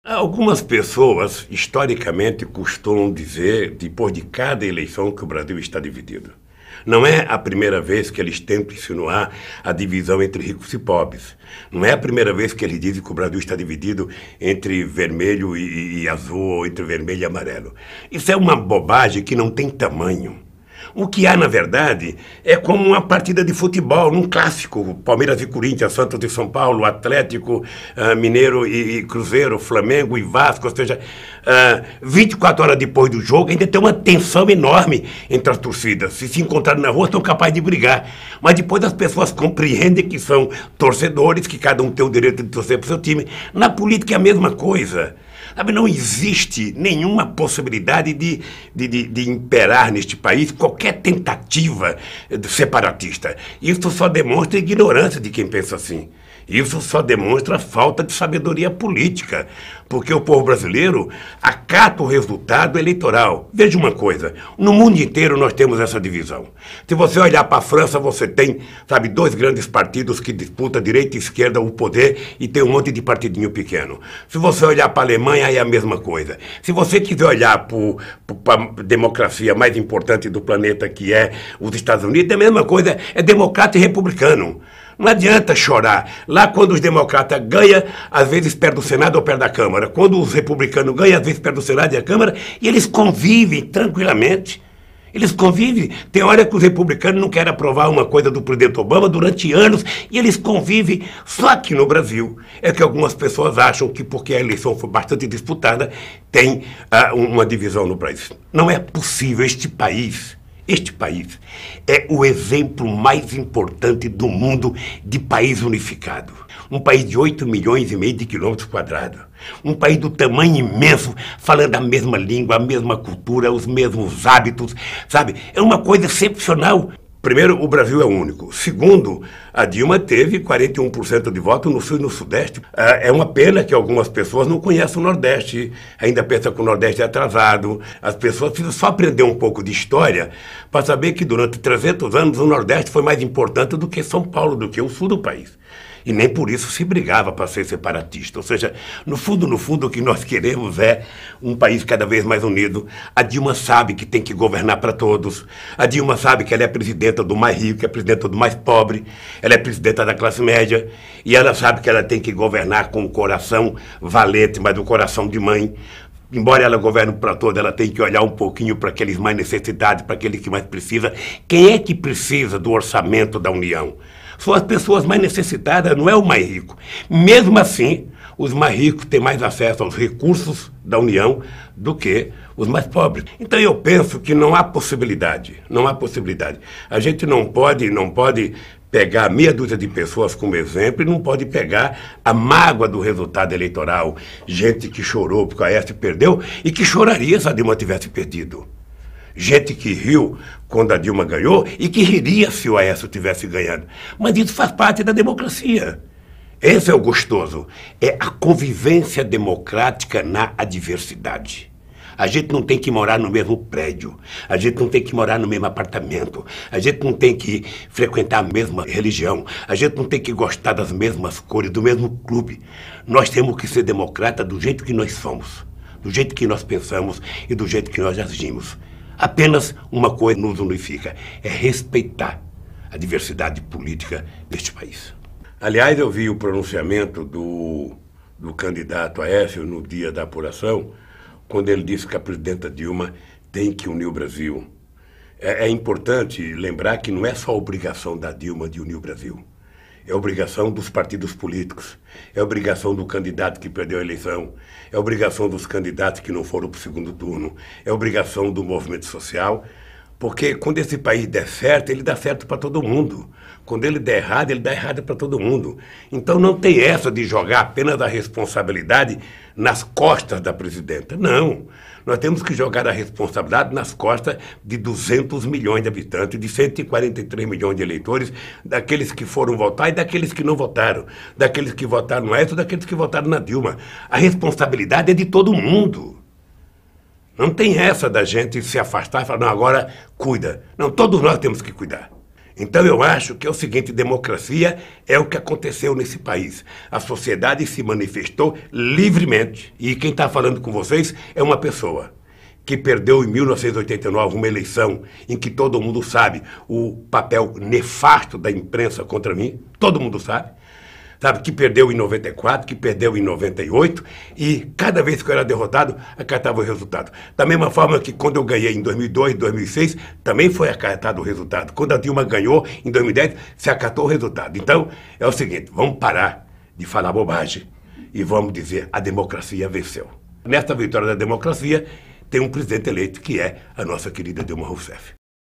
Algumas pessoas, historicamente, costumam dizer, depois de cada eleição, que o Brasil está dividido. Não é a primeira vez que eles tentam insinuar a divisão entre ricos e pobres. Não é a primeira vez que eles dizem que o Brasil está dividido entre vermelho e azul, ou entre vermelho e amarelo. Isso é uma bobagem que não tem tamanho. O que há, na verdade, é como uma partida de futebol, num clássico. Palmeiras e Corinthians, Santos e São Paulo, Atlético, Mineiro e Cruzeiro, Flamengo e Vasco. Ou seja, 24 horas depois do jogo ainda tem uma tensão enorme entre as torcidas. Se encontrarem na rua, estão capazes de brigar. Mas depois as pessoas compreendem que são torcedores, que cada um tem o direito de torcer para o seu time. Na política é a mesma coisa. Sabe, não existe nenhuma possibilidade de imperar neste país qualquer tentativa separatista. Isso só demonstra a ignorância de quem pensa assim. Isso só demonstra a falta de sabedoria política, porque o povo brasileiro acata o resultado eleitoral. Veja uma coisa, no mundo inteiro nós temos essa divisão. Se você olhar para a França, você tem, sabe, dois grandes partidos que disputam direita e esquerda o poder e tem um monte de partidinho pequeno. Se você olhar para a Alemanha, é a mesma coisa. Se você quiser olhar para a democracia mais importante do planeta, que é os Estados Unidos, é a mesma coisa, é democrata e republicano. Não adianta chorar. Lá, quando os democratas ganham, às vezes perdem o Senado ou perdem a Câmara. Quando os republicanos ganham, às vezes perdem o Senado e a Câmara, e eles convivem tranquilamente. Eles convivem. Tem hora que os republicanos não querem aprovar uma coisa do presidente Obama durante anos, e eles convivem. Só que no Brasil é que algumas pessoas acham que, porque a eleição foi bastante disputada, tem uma divisão no país. Não é possível. Este país é o exemplo mais importante do mundo de país unificado. Um país de 8,5 milhões de quilômetros quadrados. Um país do tamanho imenso, falando a mesma língua, a mesma cultura, os mesmos hábitos, sabe? É uma coisa excepcional. Primeiro, o Brasil é único. Segundo, a Dilma teve 41% de voto no Sul e no Sudeste. É uma pena que algumas pessoas não conhecem o Nordeste, ainda pensam que o Nordeste é atrasado. As pessoas precisam só aprender um pouco de história para saber que durante 300 anos o Nordeste foi mais importante do que São Paulo, do que o Sul do país. E nem por isso se brigava para ser separatista. Ou seja, no fundo, o que nós queremos é um país cada vez mais unido. A Dilma sabe que tem que governar para todos. A Dilma sabe que ela é presidenta do mais rico, é presidenta do mais pobre. Ela é presidenta da classe média. E ela sabe que ela tem que governar com o coração valente, mas o coração de mãe. Embora ela governe para todos, ela tem que olhar um pouquinho para aqueles mais necessitados, para aqueles que mais precisam. Quem é que precisa do orçamento da União? São as pessoas mais necessitadas, não é o mais rico. Mesmo assim, os mais ricos têm mais acesso aos recursos da União do que os mais pobres. Então eu penso que não há possibilidade. A gente não pode pegar meia dúzia de pessoas como exemplo e não pode pegar a mágoa do resultado eleitoral. Gente que chorou porque a Aécio perdeu e que choraria se a Dilma tivesse perdido. Gente que riu quando a Dilma ganhou e que riria se o Aécio tivesse ganhado. Mas isso faz parte da democracia. Esse é o gostoso. É a convivência democrática na adversidade. A gente não tem que morar no mesmo prédio. A gente não tem que morar no mesmo apartamento. A gente não tem que frequentar a mesma religião. A gente não tem que gostar das mesmas cores, do mesmo clube. Nós temos que ser democrata do jeito que nós somos, do jeito que nós pensamos e do jeito que nós agimos. Apenas uma coisa nos unifica, é respeitar a diversidade política deste país. Aliás, eu vi o pronunciamento do candidato Aécio no dia da apuração, quando ele disse que a presidenta Dilma tem que unir o Brasil. É importante lembrar que não é só a obrigação da Dilma de unir o Brasil. É obrigação dos partidos políticos, é obrigação do candidato que perdeu a eleição, é obrigação dos candidatos que não foram para o segundo turno, é obrigação do movimento social, porque quando esse país der certo, ele dá certo para todo mundo. Quando ele der errado, ele dá errado para todo mundo. Então não tem essa de jogar apenas a responsabilidade nas costas da presidenta. Não. Nós temos que jogar a responsabilidade nas costas de 200 milhões de habitantes, de 143 milhões de eleitores, daqueles que foram votar e daqueles que não votaram, daqueles que votaram no Aécio e daqueles que votaram na Dilma. A responsabilidade é de todo mundo. Não tem essa da gente se afastar e falar, não, agora cuida. Não, todos nós temos que cuidar. Então eu acho que é o seguinte, democracia é o que aconteceu nesse país. A sociedade se manifestou livremente. E quem está falando com vocês é uma pessoa que perdeu em 1989 uma eleição em que todo mundo sabe o papel nefasto da imprensa contra mim, todo mundo sabe, que perdeu em 94, que perdeu em 98, e cada vez que eu era derrotado, acatava o resultado. Da mesma forma que quando eu ganhei em 2002, 2006, também foi acatado o resultado. Quando a Dilma ganhou em 2010, se acatou o resultado. Então, é o seguinte, vamos parar de falar bobagem e vamos dizer, a democracia venceu. Nesta vitória da democracia, tem um presidente eleito que é a nossa querida Dilma Rousseff.